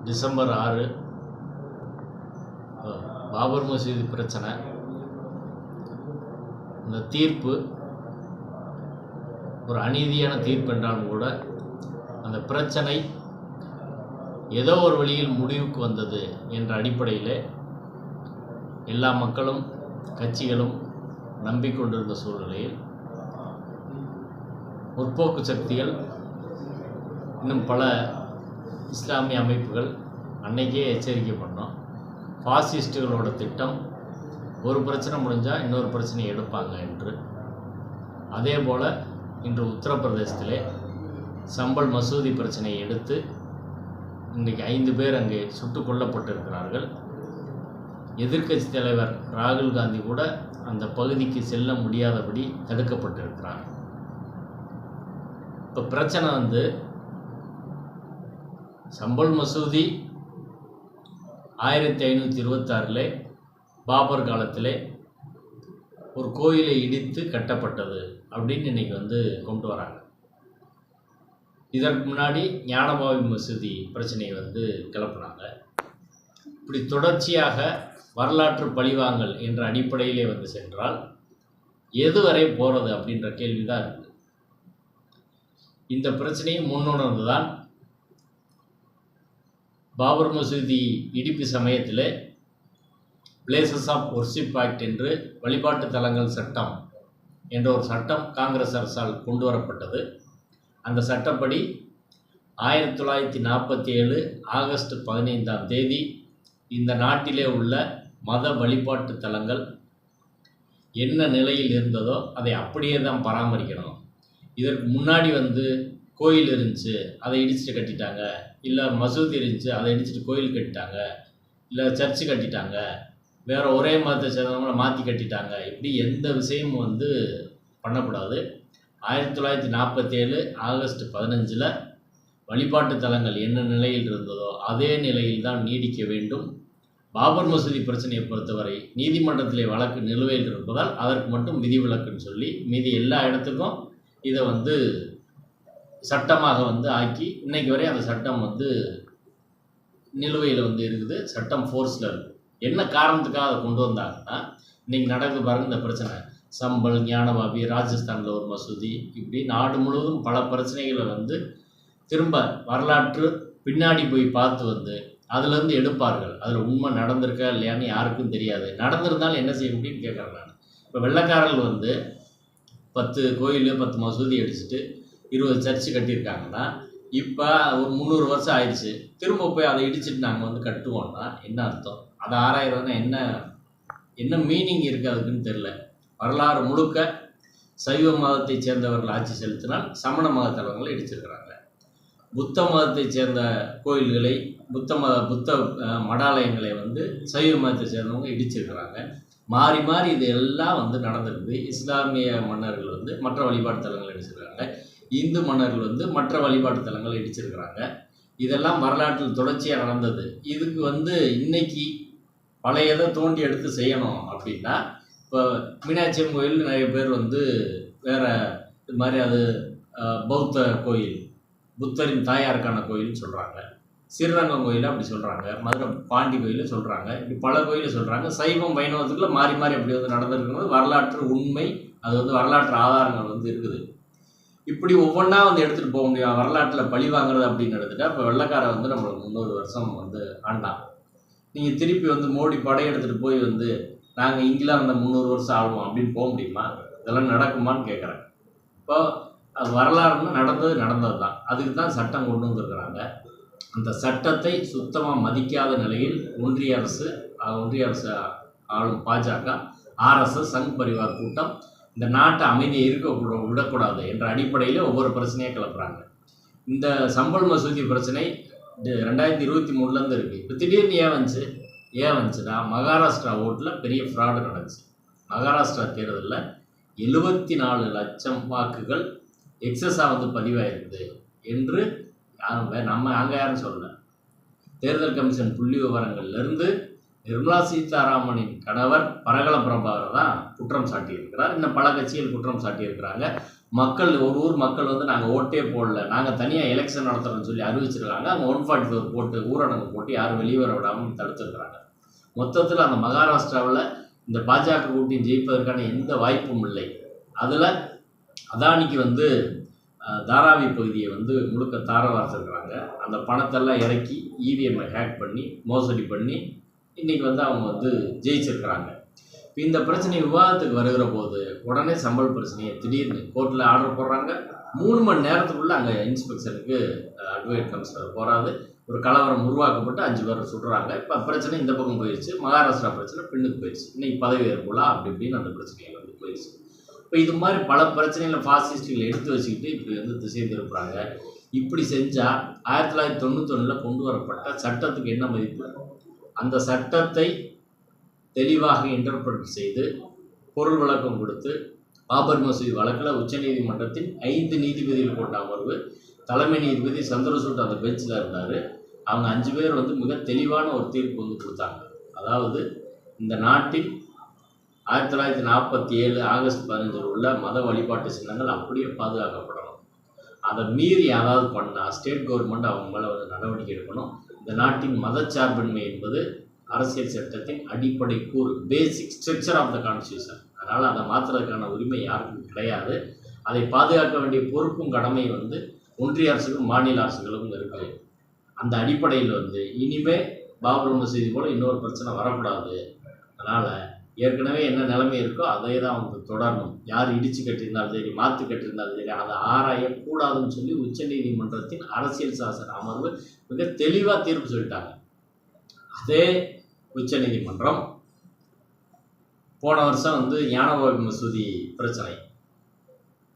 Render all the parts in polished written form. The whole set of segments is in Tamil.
டிசம்பர் 6 பாபர் மசூதி பிரச்சனை. இந்த தீர்ப்பு ஒரு அநீதியான தீர்ப்பு என்றாலும் கூட அந்த பிரச்சனை ஏதோ ஒரு வழியில் முடிவுக்கு வந்தது என்ற அடிப்படையில் எல்லா மக்களும் கட்சிகளும் நம்பிக்கொண்டிருந்த சூழ்நிலையில் முற்போக்கு சக்திகள் இன்னும் பல இஸ்லாமிய அமைப்புகள் அன்னைக்கே எச்சரிக்கை பண்ணோம். ஃபாசிஸ்டுகளோட திட்டம் ஒரு பிரச்சனை முடிஞ்சால் இன்னொரு பிரச்சனையை எடுப்பாங்க என்று. அதே போல் இன்று உத்தரப்பிரதேசத்திலே சம்பல் மசூதி பிரச்சனையை எடுத்து இன்றைக்கு 5 பேர் அங்கே சுட்டு கொல்லப்பட்டிருக்கிறார்கள். எதிர்க்கட்சி தலைவர் ராகுல் காந்தி கூட அந்த பகுதிக்கு செல்ல முடியாதபடி தடுக்கப்பட்டிருக்கிறார். இப்போ பிரச்சனை சம்பல் மசூதி 1526 பாபர் காலத்தில் ஒரு கோயிலை இடித்து கட்டப்பட்டது அப்படின்னு இன்றைக்கி கொண்டு வராங்க. இதற்கு முன்னாடி ஞானபாவி மசூதி பிரச்சனையை கிளப்புனாங்க. இப்படி தொடர்ச்சியாக வரலாற்று பழிவாங்கல் என்ற அடிப்படையிலே சென்றால் எதுவரை போகிறது அப்படின்ற கேள்வி தான் இருக்குது. இந்த பிரச்சனையை முன்னுணர்ந்து தான் பாபர் மசூதி இடிப்பு சமயத்தில் பிளேசஸ் ஆஃப் ஒர்ஷிப் ஆக்ட் என்று வழிபாட்டு தலங்கள் சட்டம் என்ற ஒரு சட்டம் காங்கிரஸ் அரசால் கொண்டு வரப்பட்டது. அந்த சட்டப்படி 1947 ஆகஸ்ட் 15 இந்த நாட்டிலே உள்ள மத வழிபாட்டு தலங்கள் என்ன நிலையில் இருந்ததோ அதை அப்படியே தான் பராமரிக்கணும். இதற்கு முன்னாடி கோயில் இருந்துச்சு, அதை இடிச்சுட்டு கட்டிட்டாங்க, இல்லை மசூதி இருந்துச்சு, அதை இடிச்சுட்டு கோயில் கட்டிட்டாங்க, இல்லை சர்ச்சு கட்டிட்டாங்க, வேறு ஒரே மதத்தை சேர்ந்தவங்களை மாற்றி கட்டிட்டாங்க, இப்படி எந்த விஷயமும் பண்ணக்கூடாது. 1947 ஆகஸ்ட் 15 வழிபாட்டு தலங்கள் என்ன நிலையில் இருந்ததோ அதே நிலையில் தான் நீடிக்க வேண்டும். பாபர் மசூதி பிரச்சனையை பொறுத்தவரை நீதிமன்றத்திலே வழக்கு நிலுவையில் இருப்பதால் அதற்கு மட்டும் விதிவிலக்குன்னு சொல்லி மீதி எல்லா இடத்துக்கும் இதை சட்டமாக ஆக்கி இன்னைக்கு வரை அந்த சட்டம் நிலுவையில் இருக்குது. சட்டம் ஃபோர்ஸில் இருக்குது. என்ன காரணத்துக்காக அதை கொண்டு வந்தாங்கன்னா, இன்றைக்கி நடக்குது பாருங்கள் இந்த பிரச்சனை. சம்பல், ஞானபாபி, ராஜஸ்தானில் ஒரு மசூதி, இப்படி நாடு முழுவதும் பல பிரச்சனைகளை திரும்ப வரலாற்று பின்னாடி போய் பார்த்து அதுலேருந்து எடுப்பார்கள். அதில் உண்மை நடந்திருக்கா இல்லையான்னு யாருக்கும் தெரியாது. நடந்திருந்தாலும் என்ன செய்ய முடியும்னு கேட்குறேன் நான். இப்போ வெள்ளைக்காரர்கள் 10 கோயில் 10 மசூதி அடிச்சுட்டு 20 சர்ச்சு கட்டியிருக்காங்கன்னா, இப்போ ஒரு 300 வருஷம் ஆயிடுச்சு, திரும்ப போய் அதை இடிச்சுட்டு நாங்கள் கட்டுவோம்னா என்ன அர்த்தம்? அதை ஆராயிறதுனா என்ன மீனிங் இருக்குது அதுக்குன்னு தெரில. வரலாறு முழுக்க சைவ மதத்தை சேர்ந்தவர்கள் ஆட்சி செலுத்தினால் சமண மத தலங்களை இடிச்சிருக்கிறாங்க. புத்த மதத்தை சேர்ந்த கோயில்களை புத்த மடாலயங்களை சைவ மதத்தை சேர்ந்தவங்க இடிச்சிருக்கிறாங்க. மாறி மாறி இது எல்லாம் நடந்திருக்குது. இஸ்லாமிய மன்னர்கள் மற்ற வழிபாட்டு தலங்களை இடிச்சிருக்காங்க. இந்து மன்னர்கள் மற்ற வழிபாட்டு தலங்களை இடிச்சிருக்கிறாங்க. இதெல்லாம் வரலாற்றில் தொடர்ச்சியாக நடந்தது. இதுக்கு இன்னைக்கு பழையதை தோண்டி எடுத்து செய்யணும் அப்படின்னா, இப்போ மீனாட்சி அம்மன் கோயில் நிறைய பேர் வேறு இது மாதிரி அது பௌத்த கோயில், புத்தரின் தாயாருக்கான கோயில்னு சொல்கிறாங்க. ஸ்ரீரங்கம் கோயிலை அப்படி சொல்கிறாங்க, மதுரை பாண்டி கோயிலை சொல்கிறாங்க, இப்படி பல கோயிலை சொல்கிறாங்க. சைவம் வைணவத்துக்குள்ள மாறி மாறி அப்படி நடந்திருக்கிறது வரலாற்று உண்மை. அது வரலாற்று ஆதாரங்கள் இருக்குது. இப்படி ஒவ்வொன்றா எடுத்துகிட்டு போக முடியும். வரலாற்றில் பழி வாங்குறது அப்படின்னு எடுத்துட்டா, இப்போ வெள்ளைக்கார நம்மளுக்கு 300 வருஷம் ஆண்டான். நீங்கள் திருப்பி மோடி படையெடுத்துகிட்டு போய் நாங்கள் இங்கிலாந்து 300 வருஷம் ஆடுவோம் அப்படின்னு போக முடியுமா? இதெல்லாம் நடக்குமான்னு கேட்குறேன். இப்போ அது வரலாறுன்னு நடந்தது தான். அதுக்கு தான் சட்டம் கொண்டு வந்துருக்கிறாங்க. அந்த சட்டத்தை சுத்தமாக மதிக்காத நிலையில் ஒன்றிய அரசு ஆளும் பாஜக, RSS, சங் பரிவார் கூட்டம் இந்த நாட்டை அமைதியை விடக்கூடாது என்ற அடிப்படையில் ஒவ்வொரு பிரச்சனையாக கிளப்புறாங்க. இந்த சம்பல் மசூதி பிரச்சனை 2023 இருக்குது. இப்போ திடீர்னு ஏன் வந்துச்சுன்னா, மகாராஷ்டிரா ஓட்டில் பெரிய ஃப்ராடு நடந்துச்சு. மகாராஷ்டிரா தேர்தலில் 74 லட்சம் வாக்குகள் எக்ஸஸாக பதிவாயிருக்குது என்று நம்ம அங்கே யாரும் சொல்லலை. தேர்தல் கமிஷன் புள்ளி விவரங்கள்லேருந்து நிர்மலா சீதாராமனின் கணவர் பரகல பிரபாகர் தான் குற்றம் சாட்டியிருக்கிறார். இன்னும் பல கட்சிகள் குற்றம் சாட்டியிருக்கிறாங்க. மக்கள் ஒரு ஊர் மக்கள் வந்து நாங்கள் ஓட்டே போடல, நாங்கள் தனியாக எலெக்ஷன் நடத்துகிறோம்னு சொல்லி அறிவிச்சிருக்காங்க. அங்கே 144 போட்டு ஊரடங்கு போட்டு யாரும் வெளியே வர விடாமல் தடுத்துருக்குறாங்க. மொத்தத்தில் அந்த மகாராஷ்டிராவில் இந்த பாஜக கூட்டணி ஜெயிப்பதற்கான எந்த வாய்ப்பும் இல்லை. அதில் அதானிக்கு வந்து தாராவி பகுதியை வந்து முழுக்க தார வார்த்திருக்கிறாங்க. அந்த பணத்தெல்லாம் இறக்கி இவிஎம்ஐ ஹேக் பண்ணி மோசடி பண்ணி இன்றைக்கி வந்து அவங்க வந்து ஜெயிச்சிருக்கிறாங்க. இப்போ இந்த பிரச்சனை விவாதத்துக்கு வருகிற போது உடனே சம்பள பிரச்சனையை திடீர்னு கோர்ட்டில் ஆர்டர் போடுறாங்க. 3 மணி நேரத்துக்குள்ளே அங்கே இன்ஸ்பெக்ஷனுக்கு அட்வொகேட் கமிஷனர் போகாது. ஒரு கலவரம் உருவாக்கப்பட்டு 5 பேரை சுடுறாங்க. இப்போ பிரச்சனை இந்த பக்கம் போயிடுச்சு. மகாராஷ்டிரா பிரச்சனை பின்னுக்கு போயிடுச்சு. இன்னைக்கு பதவி ஏற்புலாம் அப்படி இப்படின்னு அந்த பிரச்சனைகள் வந்து போயிடுச்சு. இப்போ இது மாதிரி பல பிரச்சனைகளை ஃபாசிஸ்டுகளை எடுத்து வச்சுக்கிட்டு இப்படி வந்து திசை திருப்புறாங்க. இப்படி செஞ்சால் 1991 கொண்டு வரப்பட்ட சட்டத்துக்கு என்ன மதிப்பு? அந்த சட்டத்தை தெளிவாக இன்டர்பிரட் செய்து பொருள் விளக்கம் கொடுத்து பாபர் மசூதி வழக்கில் உச்சநீதிமன்றத்தின் 5 நீதிபதிகள் கொண்ட அமர்வு, தலைமை நீதிபதி சந்திரசூட் அந்த பெஞ்சில் இருந்தார். அவங்க 5 பேர் வந்து மிக தெளிவான ஒரு தீர்ப்பு வந்து கொடுத்தாங்க. அதாவது இந்த நாட்டில் 1947 ஆகஸ்ட் 15 உள்ள மத வழிபாட்டு சின்னங்கள் அப்படியே பாதுகாக்கப்படணும். அதை மீறி யாராவது பண்ணால் ஸ்டேட் கவர்மெண்ட் அவங்க மேலே வந்து நடவடிக்கை எடுக்கணும். இந்த நாட்டின் மதச்சார்பின்மை என்பது அரசியல் சட்டத்தின் அடிப்படை கூறு, basic structure of the constitution. அதனால் அதை மாற்றுறதுக்கான உரிமை யாருக்கும் கிடையாது. அதை பாதுகாக்க வேண்டிய பொறுப்பும் கடமையும் வந்து ஒன்றிய அரசுக்கும் மாநில அரசுகளுக்கும் இருக்குது. அந்த அடிப்படையில் வந்து இனிமே பாபர் மசூதி போல் இன்னொரு பிரச்சனை வரக்கூடாது. அதனால் ஏற்கனவே என்ன நிலைமை இருக்கோ அதை தான் வந்து தொடரணும். யார் இடித்து கட்டியிருந்தாலும் சரி, மாற்று கட்டியிருந்தாலும் சரி, அதை ஆராயக்கூடாதுன்னு சொல்லி உச்சநீதிமன்றத்தின் அரசியல் சாசன அமர்வு மிக தெளிவாக தீர்ப்பு சொல்லிட்டாங்க. அதே உச்சநீதிமன்றம் போன வருஷம் வந்து ஞானவாபி மசூதி பிரச்சனை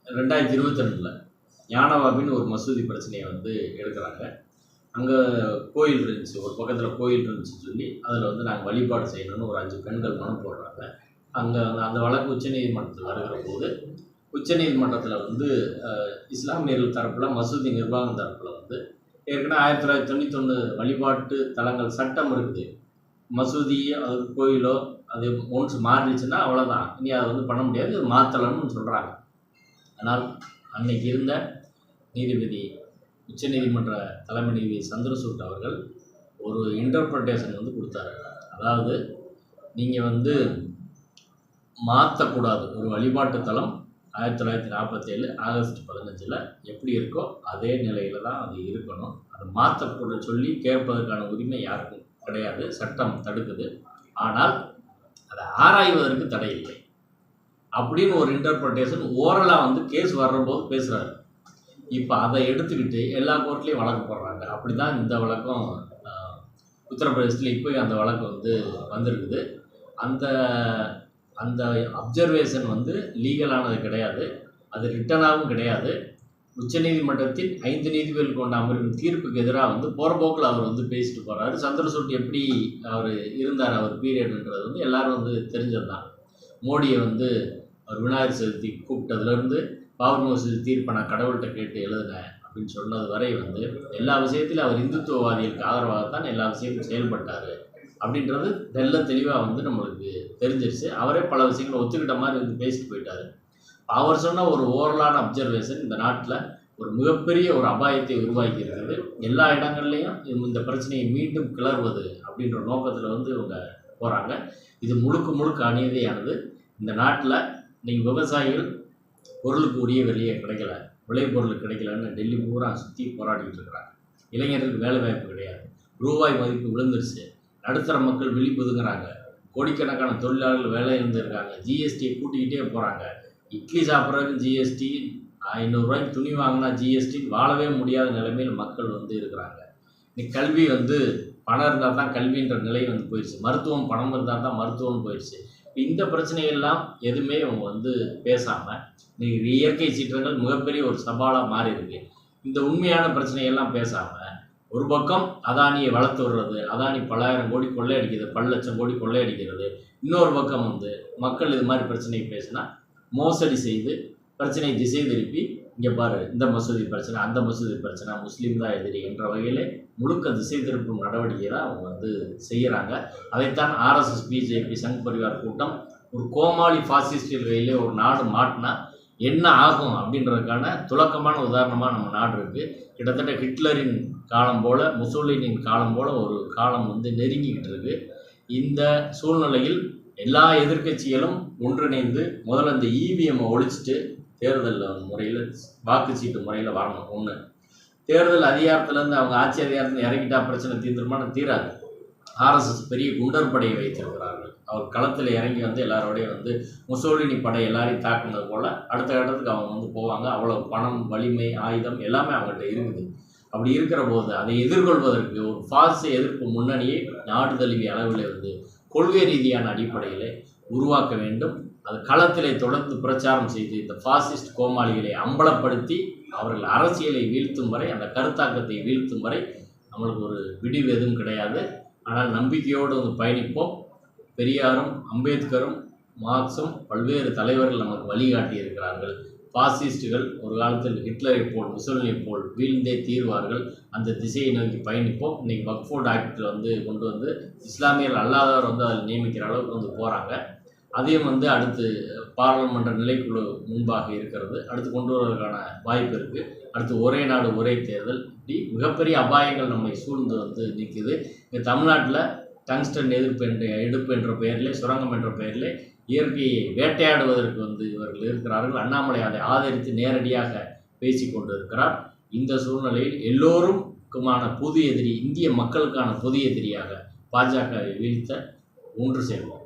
2022 ஞானவாபின்னு ஒரு மசூதி பிரச்சனையை வந்து எடுக்கிறாங்க. அங்கே கோயில் இருந்துச்சு, ஒரு பக்கத்தில் கோயில் இருந்துச்சுன்னு சொல்லி அதில் வந்து நாங்கள் வழிபாடு செய்யணும்னு ஒரு 5 பெண்கள் மனு போடுறாங்க. அங்கே அந்த வழக்கு உச்சநீதிமன்றத்தில் வருகிற போது உச்சநீதிமன்றத்தில் வந்து இஸ்லாமியர்கள் தரப்பில் மசூதி நிர்வாகம் தரப்பில் வந்து ஏற்கனவே 1991 வழிபாட்டு தலங்கள் சட்டம் இருக்குது. மசூதி அது கோயிலோ அது ஒன்ஸ் மாறிடுச்சுன்னா அவ்வளோதான், இனி அதை வந்து பண்ண முடியாது, மாற்றலன்னு சொல்கிறாங்க. ஆனால் அன்னைக்கு இருந்த நீதிபதி உச்சநீதிமன்ற தலைமை நீதிபதி சந்திரசூட் அவர்கள் ஒரு இன்டர்பிரட்டேஷன் வந்து கொடுத்தாரு. அதாவது நீங்கள் வந்து மாற்றக்கூடாது, ஒரு வழிபாட்டு தலம் 1947 ஆகஸ்ட் 15 எப்படி இருக்கோ அதே நிலையில் தான் அது இருக்கணும். அதை மாற்றக்கூட சொல்லி கேட்பதற்கான உரிமை யாருக்கும் கிடையாது, சட்டம் தடுக்குது. ஆனால் அதை ஆராய்வதற்கு தடை இல்லை அப்படின்னு ஒரு இன்டர்பிரட்டேஷன் ஓரலாக வந்து கேஸ் வர்றபோது பேசுகிறாரு. இப்போ அதை எடுத்துக்கிட்டு எல்லா கோர்ட்லேயும் வழக்கு போடுறாங்க. அப்படி தான் இந்த வழக்கம் உத்தரப்பிரதேசத்தில் இப்போ அந்த வழக்கு வந்து வந்திருக்குது. அந்த அந்த அப்சர்வேஷன் வந்து லீகலானது கிடையாது, அது ரிட்டனாகவும் கிடையாது. உச்சநீதிமன்றத்தின் 5 நீதிபதிகள் கொண்ட அமர்வின் தீர்ப்புக்கு எதிராக வந்து போகிற போக்கில் அவர் வந்து பேசிட்டு போகிறாரு. சந்திரசூட் எப்படி அவர் இருந்தார் அவர் பீரியட்ன்றது வந்து எல்லோரும் வந்து தெரிஞ்சது தான். மோடியை வந்து அவர் விநாயகர் சதுர்த்தி கூப்பிட்டதுலேருந்து பாபர் மசூதி தீர்ப்பை நான் கடவுள்கிட்ட கேட்டு எழுதினேன் அப்படின்னு சொன்னது வரை வந்து எல்லா விஷயத்திலும் அவர் இந்துத்துவவாதிகளுக்கு ஆதரவாகத்தான் எல்லா விஷயமும் செயல்பட்டார் அப்படின்றது தெல்ல தெளிவாக வந்து நம்மளுக்கு தெரிஞ்சிருச்சு. அவரே பல விஷயங்களை ஒத்துக்கிட்ட மாதிரி வந்து பேசிட்டு போயிட்டார். அவர் சொன்ன ஒரு ஓரலான அப்சர்வேஷன் இந்த நாட்டில் ஒரு மிகப்பெரிய ஒரு அபாயத்தை உருவாக்கி இருக்குது. எல்லா இடங்கள்லையும் இந்த பிரச்சனையை மீண்டும் கிளறுவது அப்படின்ற நோக்கத்தில் வந்து இவங்க போகிறாங்க. இது முழுக்க அநீதியானது. இந்த நாட்டில் நீங்கள் விவசாயிகள் பொருளுக்கு உரிய விலையை கிடைக்கல, விளைபொருள் கிடைக்கலன்னு டெல்லி பூரா சுற்றி போராடிக்கிட்டு இருக்கிறாங்க. இளைஞர்களுக்கு வேலை வாய்ப்பு கிடையாது, ரூபாய் மதிப்பு விழுந்துருச்சு, நடுத்தர மக்கள் விழிப்புதுங்கிறாங்க, கோடிக்கணக்கான தொழிலாளர்கள் வேலை இருந்திருக்காங்க, ஜிஎஸ்டியை கூட்டிக்கிட்டே போகிறாங்க. இட்லி சாப்பிட்றதுக்கு ஜிஎஸ்டி, 500 ரூபாய்க்கு துணி வாங்கினா ஜிஎஸ்டி, வாழவே முடியாத நிலைமையில் மக்கள் வந்து இருக்கிறாங்க. இன்னைக்கு கல்வி வந்து பணம் இருந்தால் தான் கல்வின்ற நிலை வந்து போயிடுச்சு, மருத்துவம் பணம் இருந்தால் தான் மருத்துவம்னு போயிடுச்சு. இந்த பிரச்சனைகள்லாம் எதுவுமே அவங்க வந்து பேசாமல் இன்னைக்கு இயற்கை சீற்றங்கள் மிகப்பெரிய ஒரு சவாலாக மாறி இருக்கு. இந்த உண்மையான பிரச்சனைகள்லாம் பேசாமல் ஒரு பக்கம் அதானியை வளர்த்து விடுறது, அதானி பல்லாயிரம் கோடி கொள்ளையடிக்கிறது, பல லட்சம் கோடி கொள்ளையடிக்கிறது, இன்னொரு பக்கம் வந்து மக்கள் இது மாதிரி பிரச்சனை பேசினா மோசடி செய்து பிரச்சனையை திசை திருப்பி இங்கே பாரு இந்த மசூதி பிரச்சனை, அந்த மசூதி பிரச்சனை, முஸ்லீம் தான் எதிரி என்ற வகையில் முழுக்க திசை திருப்பும் நடவடிக்கை தான் அவங்க வந்து செய்கிறாங்க. அதைத்தான் ஆர்எஸ்எஸ், பிஜேபி, சங் பரிவார் கூட்டம் ஒரு கோமாளி ஃபாசிஸ்டில் வகையிலே ஒரு நாடு மாட்டினா என்ன ஆகும் அப்படின்றதுக்கான துலக்கமான உதாரணமாக நம்ம நாடு இருக்குது. கிட்டத்தட்ட ஹிட்லரின் காலம் போல், முசோலினின் காலம் போல் ஒரு காலம் வந்து நெருங்கிக்கிட்டு இருக்கு. இந்த சூழ்நிலையில் எல்லா எதிர்க்கட்சிகளும் ஒன்றிணைந்து முதல்ல இந்த இவிஎம்மை ஒழிச்சிட்டு தேர்தல் முறையில் வாக்குச்சீட்டு முறையில் வரணும். ஒன்று, தேர்தல் அதிகாரத்திலேருந்து அவங்க ஆட்சி அதிகாரத்தில் இறங்கிட்டா பிரச்சனை தீர்ந்துருமானு தீராது. ஆர்எஸ்எஸ் பெரிய குண்டர் படையை வைத்திருக்கிறார்கள். அவர் களத்தில் இறங்கி வந்து எல்லாரோடையும் வந்து முசோலினி படை எல்லாரையும் தாக்குனது போல் அடுத்த கட்டத்துக்கு அவங்க வந்து போவாங்க. அவ்வளோ பணம், வலிமை, ஆயுதம் எல்லாமே அவங்கள்ட்ட இருக்குது. அப்படி இருக்கிற போது அதை எதிர்கொள்வதற்கு ஒரு பாசிச எதிர்ப்பு முன்னணியை நாடு தழுவிய அளவில் வந்து கொள்கை ரீதியான அடிப்படையில் உருவாக்க வேண்டும். அது களத்திலே தொடர்ந்து பிரச்சாரம் செய்து இந்த பாசிஸ்ட் கோமாளிகளை அம்பலப்படுத்தி அவர்கள் அரசியலை வீழ்த்தும் வரை, அந்த கருத்தாக்கத்தை வீழ்த்தும் வரை நம்மளுக்கு ஒரு விடிவு எதுவும் கிடையாது. ஆனால் நம்பிக்கையோடு வந்து பயணிப்போம். பெரியாரும் அம்பேத்கரும் மார்க்சும் பல்வேறு தலைவர்கள் நமக்கு வழிகாட்டி இருக்கிறார்கள். பாசிஸ்டுகள் ஒரு காலத்தில் ஹிட்லரை போல், முசோலினி போல் வீழ்ந்தே தீர்வார்கள். அந்த திசையை நோக்கி பயணிப்போம். இன்றைக்கி வக்ஃப் ஆக்டில் வந்து கொண்டு வந்து இஸ்லாமியர்கள் அல்லாதவர் வந்து அதில் நியமிக்கிற அளவுக்கு வந்து போகிறாங்க. அதையும் வந்து அடுத்து பாராளுமன்ற நிலைக்குழு முன்பாக இருக்கிறது. அடுத்து கொண்டு வருவதற்கான வாய்ப்பு இருக்குது. அடுத்து ஒரே நாடு ஒரே தேர்தல், இப்படி மிகப்பெரிய அபாயங்கள் நம்மை சூழ்ந்து வந்து நிற்குது. இங்கே தமிழ்நாட்டில் டங்ஸ்டன் எடுப்பு என்ற பெயரில், சுரங்கம் என்ற பெயரில் இயற்கையை வேட்டையாடுவதற்கு வந்து இவர்கள் இருக்கிறார்கள். அண்ணாமலை அதை ஆதரித்து நேரடியாக பேசி கொண்டு இருக்கிறார். இந்த சூழ்நிலையில் எல்லோருக்குமான பொது எதிரி, இந்திய மக்களுக்கான பொது எதிரியாக பாஜகவை வீழ்த்த ஒன்று சேர்வோம்.